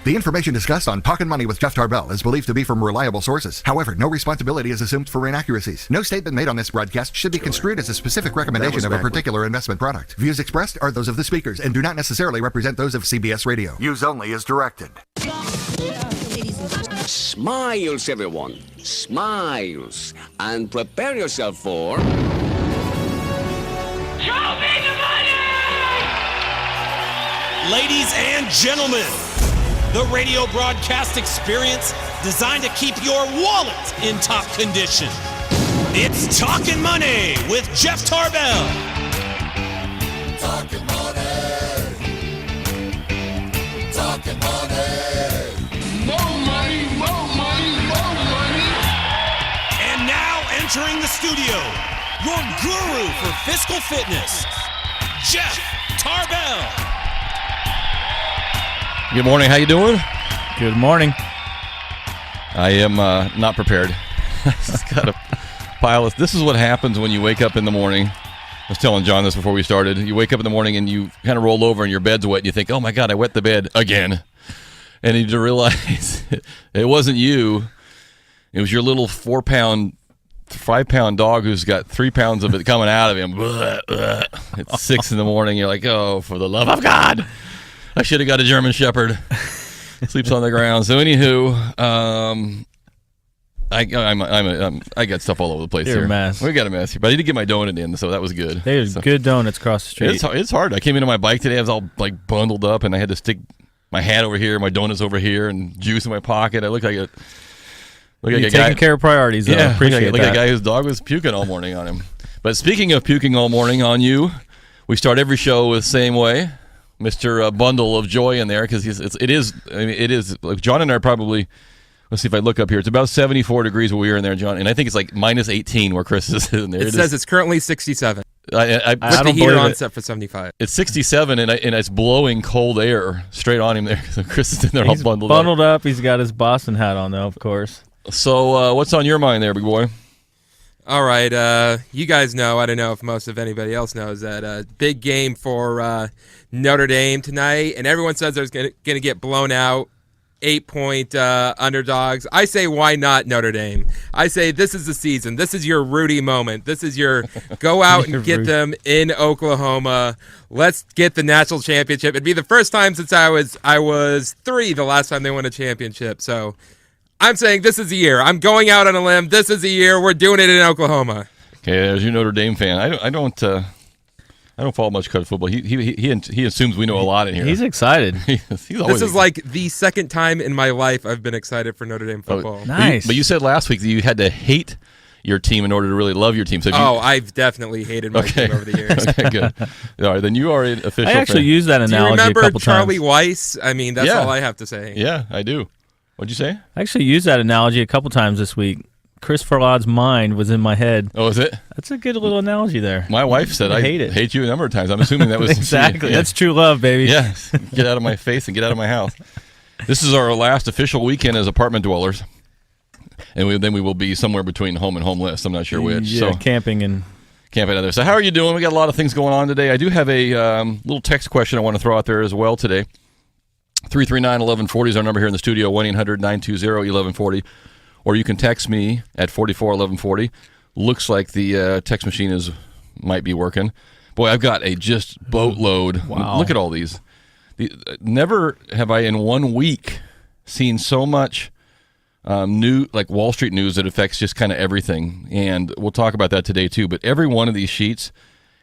The information discussed on Talkin' Money with Jeff Tarbell is believed to be from reliable sources. However, no responsibility is assumed for inaccuracies. No statement made on this broadcast should be construed as a specific recommendation of a particular investment product. Views expressed are those of the speakers and do not necessarily represent those of CBS Radio. Use only as directed. Smiles, everyone. Smiles. And prepare yourself for... Show me the money! Ladies and gentlemen, the radio broadcast experience designed to keep your wallet in top condition. It's Talkin' Money with Jeff Tarbell. Talkin' money. Talkin' money. More money, more money, more money. And now entering the studio, your guru for fiscal fitness, Jeff Tarbell. Good morning. How you doing? Good morning. I am not prepared. I just got a pile of... This is what happens when you wake up in the morning. I was telling John this before we started. You wake up in the morning and you kind of roll over and your bed's wet and you think, oh my God, I wet the bed again. And you realize it wasn't you. It was your little 5-pound dog who's got 3 pounds of it coming out of him. It's 6 in the morning. You're like, oh, for the love of God. I should have got a German Shepherd. Sleeps on the ground. So, anywho, I got stuff all over the place You're here. A mess. We got a mess here, but I did get my donut in, so that was good. There's good donuts across the street. It's hard. I came into my bike today. I was all like bundled up, and I had to stick my hat over here, my donuts over here, and juice in my pocket. I look like a taking care of priorities. Yeah, appreciate like that. a guy whose dog was puking all morning on him. But speaking of puking all morning on you, we start every show with same way. Mr. Bundle of Joy in there, because it is like John and I are probably, let's see if I look up here, it's about 74 degrees where we are in there, John, and I think it's like minus 18 where Chris is in there. It says it's currently 67. I With the heater on set for 75. It's 67 and it's blowing cold air straight on him there. So Chris is in there all bundled up. He's got his Boston hat on though, of course. So what's on your mind there, big boy? All right, you guys know, I don't know if most of anybody else knows, that big game for Notre Dame tonight, and everyone says they're going to get blown out, 8-point underdogs. I say, why not Notre Dame? I say this is the season. This is your Rudy moment. This is your go out and get them in Oklahoma. Let's get the national championship. It'd be the first time since I was 3 the last time they won a championship, so... I'm saying this is the year. I'm going out on a limb. This is the year. We're doing it in Oklahoma. Okay, there's your Notre Dame fan. I don't follow much college football. He assumes we know a lot in here. He's excited. This is like the second time in my life I've been excited for Notre Dame football. Nice. But you said last week that you had to hate your team in order to really love your team. So I've definitely hated my team over the years. Okay, good. All right, then you are an official I actually fan. used that analogy a couple times. Do you remember Charlie Weiss? I mean, that's all I have to say. Yeah, I do. What'd you say? I actually used that analogy a couple times this week. Chris Farlad's mind was in my head. Oh, is it? That's a good little analogy there. My wife said I hate you a number of times. I'm assuming that was exactly. That's true love, baby. Yes. Get out of my face and get out of my house. This is our last official weekend as apartment dwellers, and then we will be somewhere between home and homeless. I'm not sure which. Yeah, so camping out there. So how are you doing? We got a lot of things going on today. I do have a little text question I want to throw out there as well today. 339-1140 is our number here in the studio, 1-800-920-1140. Or you can text me at 44-1140. Looks like the text machine might be working. Boy, I've got a just boatload. Wow. Look at all these. Never have I in 1 week seen so much new, like Wall Street news that affects just kind of everything. And we'll talk about that today too. But every one of these sheets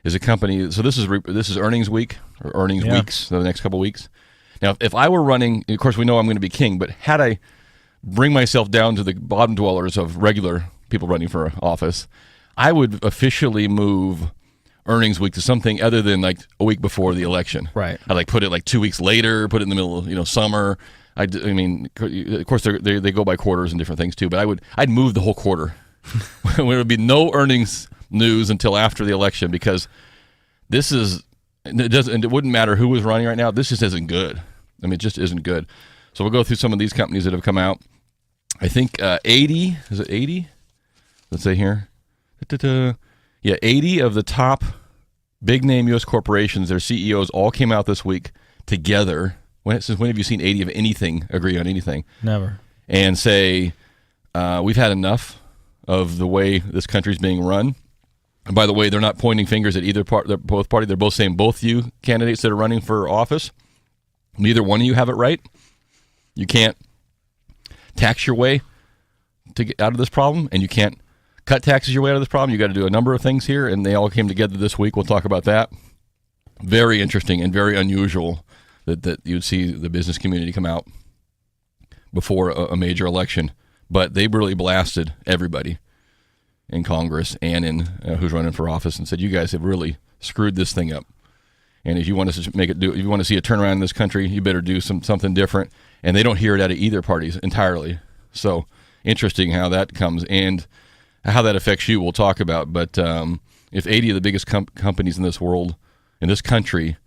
is a company. So this is earnings week or earnings weeks, so the next couple weeks. Now, if I were running, of course, we know I'm going to be king, but had I bring myself down to the bottom dwellers of regular people running for office, I would officially move earnings week to something other than like a week before the election. Right. I'd like put it like 2 weeks later, put it in the middle of summer. I mean, of course, they go by quarters and different things too, but I'd move the whole quarter. There would be no earnings news until after the election because this is, and it wouldn't matter who was running right now, this just isn't good. I mean, it just isn't good. So we'll go through some of these companies that have come out. I think 80, is it 80? Let's say here. Yeah, 80 of the top big name U.S. corporations, their CEOs all came out this week together Since when have you seen 80 of anything agree on anything? Never. And say, we've had enough of the way this country's being run. And by the way, they're not pointing fingers at either part. Both parties. They're both saying both you candidates that are running for office, neither one of you have it right. You can't tax your way to get out of this problem, and you can't cut taxes your way out of this problem. You got to do a number of things here, and they all came together this week. We'll talk about that. Very interesting and very unusual that you'd see the business community come out before a major election. But they really blasted everybody in Congress and in who's running for office and said, you guys have really screwed this thing up. And if you want to make it if you want to see a turnaround in this country, you better do something different. And they don't hear it out of either parties entirely. So interesting how that comes and how that affects you. We'll talk about. But if 80 of the biggest companies in this world, in this country,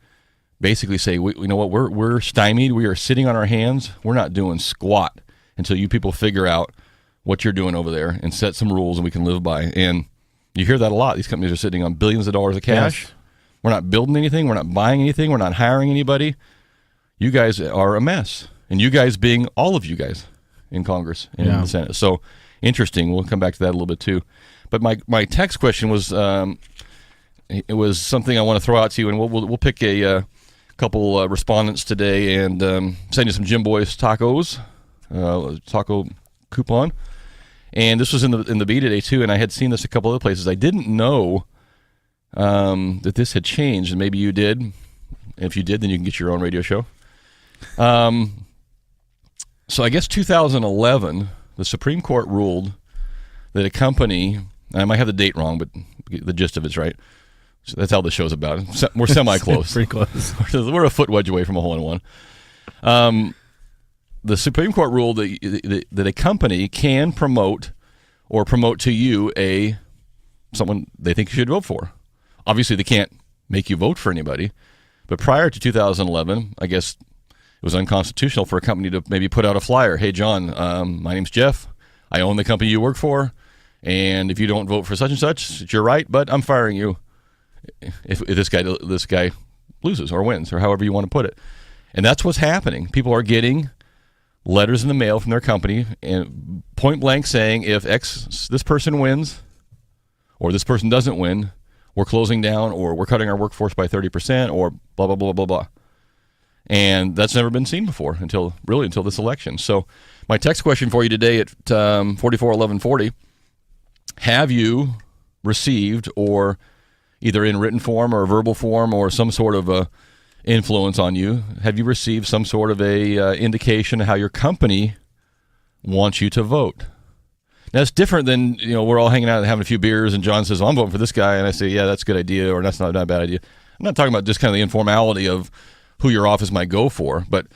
basically say, you know what, we're stymied. We are sitting on our hands. We're not doing squat until you people figure out what you're doing over there and set some rules and we can live by. And you hear that a lot. These companies are sitting on billions of dollars of cash. Yes. We're not building anything. We're not buying anything. We're not hiring anybody. You guys are a mess. And you guys being all of you guys in Congress and in the Senate. So interesting. We'll come back to that a little bit too. But my text question was, it was something I want to throw out to you, and we'll pick a couple respondents today and send you some Jim Boy's tacos, taco coupon. And this was in the B today too, and I had seen this a couple other places. I didn't know that this had changed, and maybe you did. If you did, then you can get your own radio show. So I guess 2011, the Supreme Court ruled that a company, I might have the date wrong, but the gist of it's right. So that's how the show's about. We're semi-close. Pretty close. We're a foot wedge away from a hole-in-one. The Supreme Court ruled that a company can promote to you someone they think you should vote for. Obviously, they can't make you vote for anybody. But prior to 2011, I guess it was unconstitutional for a company to maybe put out a flyer. Hey, John, my name's Jeff. I own the company you work for. And if you don't vote for such and such, it's your right, but I'm firing you if this guy loses or wins or however you want to put it. And that's what's happening. People are getting letters in the mail from their company and point blank saying if this person wins or this person doesn't win, we're closing down or we're cutting our workforce by 30% or blah, blah, blah, blah, blah. And that's never been seen before until this election. So my text question for you today at 441140, have you received or either in written form or verbal form or some sort of a influence on you, have you received some sort of a indication of how your company wants you to vote? Now, it's different than, we're all hanging out and having a few beers and John says, well, I'm voting for this guy. And I say, yeah, that's a good idea or that's not a bad idea. I'm not talking about just kind of the informality of who your office might go for, but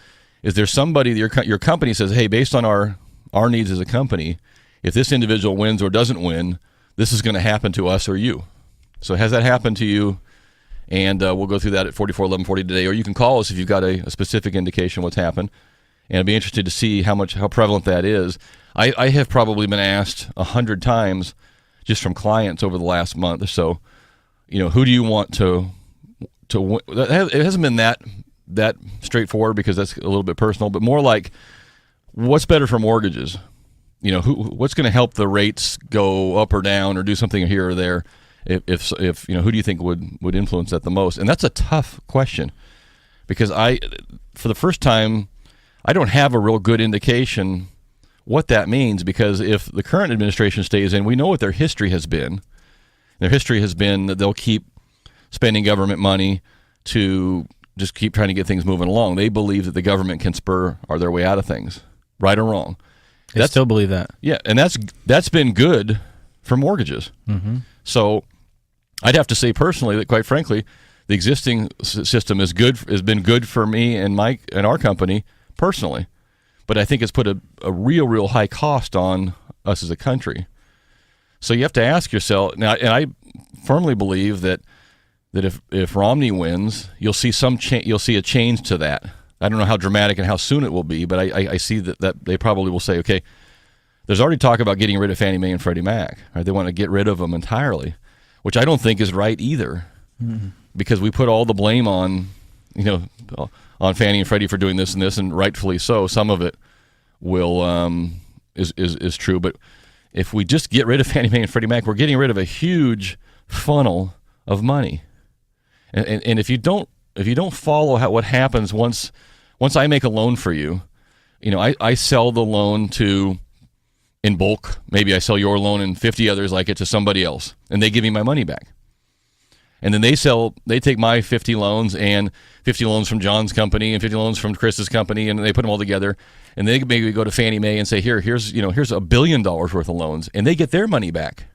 is there somebody that your company says, hey, based on our needs as a company, if this individual wins or doesn't win, this is going to happen to us or you. So has that happened to you? And we'll go through that at 441140 today, or you can call us if you've got a specific indication what's happened. And I'd be interested to see how prevalent that is. I have probably been asked 100 times just from clients over the last month or so, who do you want to win? It hasn't been that straightforward because that's a little bit personal, but more like what's better for mortgages? What's going to help the rates go up or down or do something here or there? If who do you think would influence that the most? And that's a tough question because for the first time, I don't have a real good indication what that means because if the current administration stays in, we know what their history has been. Their history has been that they'll keep spending government money to just keep trying to get things moving along. They believe that the government can spur their way out of things, right or wrong. I still believe that. Yeah, and that's been good for mortgages. Mm-hmm. So I'd have to say personally that, quite frankly, the existing system has been good for me and our company personally. But I think it's put a real high cost on us as a country. So you have to ask yourself now, and I firmly believe that if Romney wins, you'll see you'll see a change to that. I don't know how dramatic and how soon it will be, but I see that they probably will say, okay, there's already talk about getting rid of Fannie Mae and Freddie Mac. Right? They want to get rid of them entirely, which I don't think is right either, because we put all the blame on on Fannie and Freddie for doing this and this, and rightfully so. Some of it will is true, but if we just get rid of Fannie Mae and Freddie Mac, we're getting rid of a huge funnel of money. And if you don't follow what happens once I make a loan for you, I sell the loan in bulk. Maybe I sell your loan and 50 others like it to somebody else, and they give me my money back. And then they take my 50 loans and 50 loans from John's company and 50 loans from Chris's company, and they put them all together. And they maybe go to Fannie Mae and say, here's $1 billion worth of loans, and they get their money back.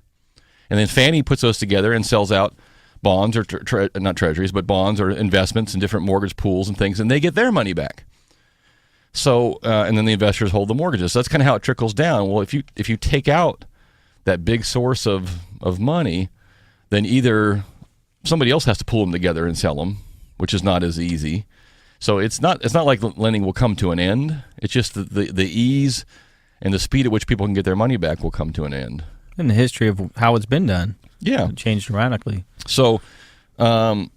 And then Fannie puts those together and sells out bonds, or not treasuries, but bonds or investments in different mortgage pools and things, and they get their money back. So, and then the investors hold the mortgages. So that's kind of how it trickles down. Well, if you take out that big source of money, then either somebody else has to pull them together and sell them, which is not as easy. So it's not like lending will come to an end. It's just the ease and the speed at which people can get their money back will come to an end. In the history of how it's been done, it changed dramatically. So, I'm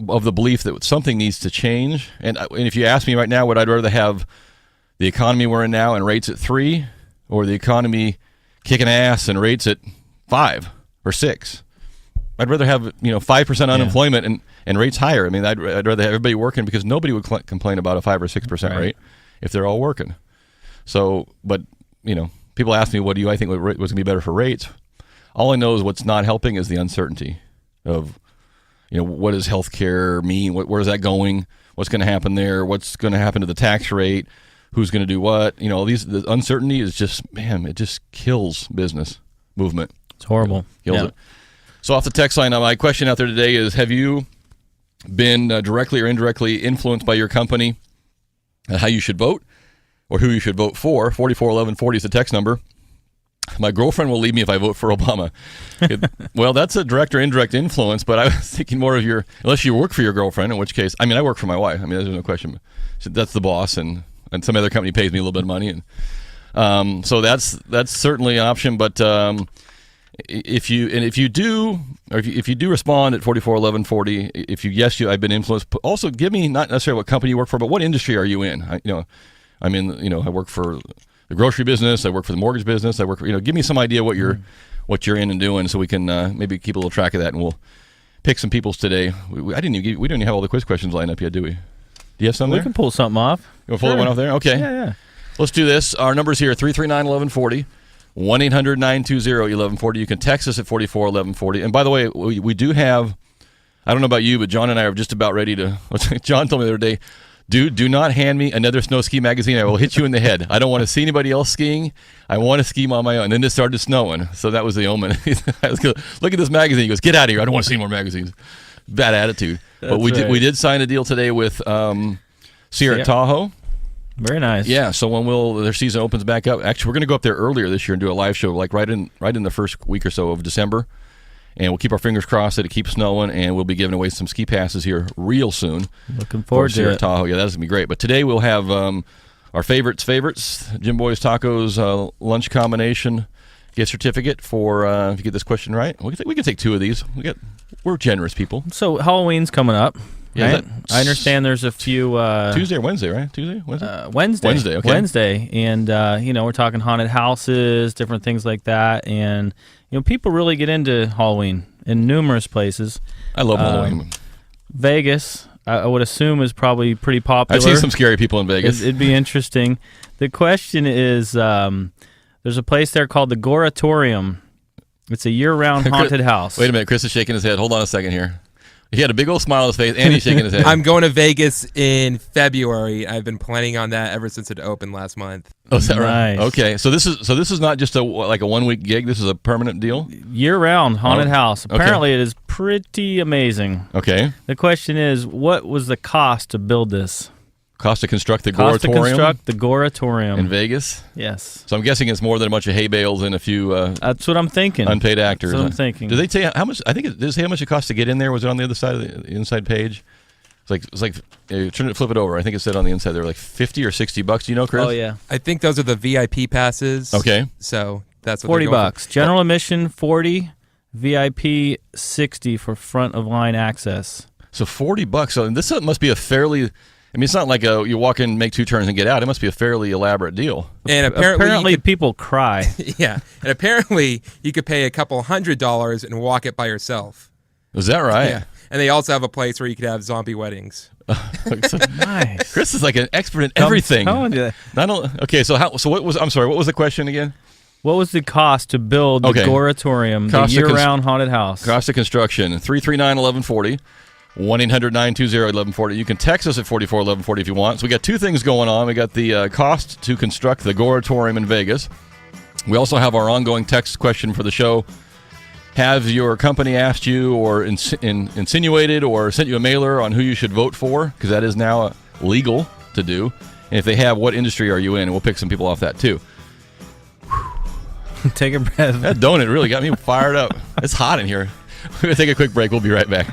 of the belief that something needs to change. And if you ask me right now, would I rather have the economy we're in now and rates at 3, or the economy kicking ass and rates at 5 or 6? I'd rather have 5% unemployment and rates higher. I mean, I'd rather have everybody working, because nobody would complain about a 5 or 6% rate if they're all working. So, but people ask me, what do I think was going to be better for rates? All I know is what's not helping is the uncertainty of, what does healthcare mean? Where's that going? What's going to happen there? What's going to happen to the tax rate? Who's going to do what? The uncertainty is just, it just kills business movement. It's horrible. Kills it. So off the text line, my question out there today is, have you been directly or indirectly influenced by your company how you should vote or who you should vote for? 441140 is the text number. My girlfriend will leave me if I vote for Obama. Well, that's a direct or indirect influence, but I was thinking more of unless you work for your girlfriend, in which case, I work for my wife. There's no question. That's the boss, and some other company pays me a little bit of money. And so that's certainly an option, but if you do respond at 441140, if I've been influenced. Also, give me not necessarily what company you work for, but what industry are you in? I work for the grocery business. I work for the mortgage business. I work for, give me some idea what you're in and doing, so we can maybe keep a little track of that, and we'll pick some people's today. We don't even have all the quiz questions lined up yet, do we? Do you have some there? We can pull something off. You want to pull one off there? Okay. Yeah. Let's do this. Our number's here, 339-1140. 1-800-920-1140. You can text us at 441140. And by the way, we do have, I don't know about you, but John and I are just about ready to, John told me the other day, dude, do not hand me another snow ski magazine. I will hit you in the head. I don't want to see anybody else skiing. I want to ski on my own. And then it started snowing. So that was the omen. Look at this magazine. He goes, get out of here. I don't want to see more magazines. Bad attitude. But we did sign a deal today with Sierra Tahoe. Very nice. Yeah, so when their season opens back up, actually we're going to go up there earlier this year and do a live show, like right in the first week or so of December, and we'll keep our fingers crossed that it keeps snowing, and we'll be giving away some ski passes here real soon. Looking forward to it. Tahoe. Yeah, that's going to be great. But today we'll have our favorites, Jim Boy's Tacos lunch combination gift certificate for if you get this question right. We can take 2 of these. We're generous people. So Halloween's coming up. Yeah, right? I understand there's a few Tuesday or Wednesday, right? Wednesday. Wednesday. Okay. Wednesday, and we're talking haunted houses, different things like that, and people really get into Halloween in numerous places. I love Halloween. Vegas, I would assume, is probably pretty popular. I've seen some scary people in Vegas. It'd be interesting. The question is, there's a place there called the Goratorium. It's a year-round haunted house. Wait a minute, Chris is shaking his head. Hold on a second here. He had a big old smile on his face, and he's shaking his head. I'm going to Vegas in February. I've been planning on that ever since it opened last month. Oh, is that right? Nice. Okay, so this is not just a 1 week gig. This is a permanent deal. Year-round haunted house. Apparently, it is pretty amazing. Okay. The question is, what was the cost to build this? Cost to construct the Cost to Goratorium? construct the Goratorium. In Vegas? Yes. So I'm guessing it's more than a bunch of hay bales and a few That's what I'm thinking. unpaid actors. That's what I'm thinking. Did they say how much? I think did they say how much it cost to get in there? Was it on the other side of the inside page? It's like flip it over. I think it said on the inside they were like $50 or $60. Do you know, Chris? Oh yeah. I think those are the VIP passes. Okay. So that's what $40. General admission $40, VIP $60 for front of line access. So $40. So this must be a fairly. I mean, it's not like you walk in, make 2 turns, and get out. It must be a fairly elaborate deal. And apparently people cry. Yeah, and apparently you could pay a couple $100 and walk it by yourself. Is that right? Yeah, and they also have a place where you could have zombie weddings. Nice. Chris is like an expert in everything. I'm telling you. Okay, so what was? I'm sorry. What was the question again? What was the cost to build the Goratorium, the year-round haunted house? Cost of construction, 339-1140. 1-800-920-1140. You can text us at 441140 if you want. So we got 2 things going on. We got the cost to construct the Goratorium in Vegas. We also have our ongoing text question for the show. Have your company asked you or insinuated or sent you a mailer on who you should vote for? Because that is now legal to do. And if they have, what industry are you in? And we'll pick some people off that too. Take a breath. That donut really got me fired up. It's hot in here. We're going to take a quick break. We'll be right back.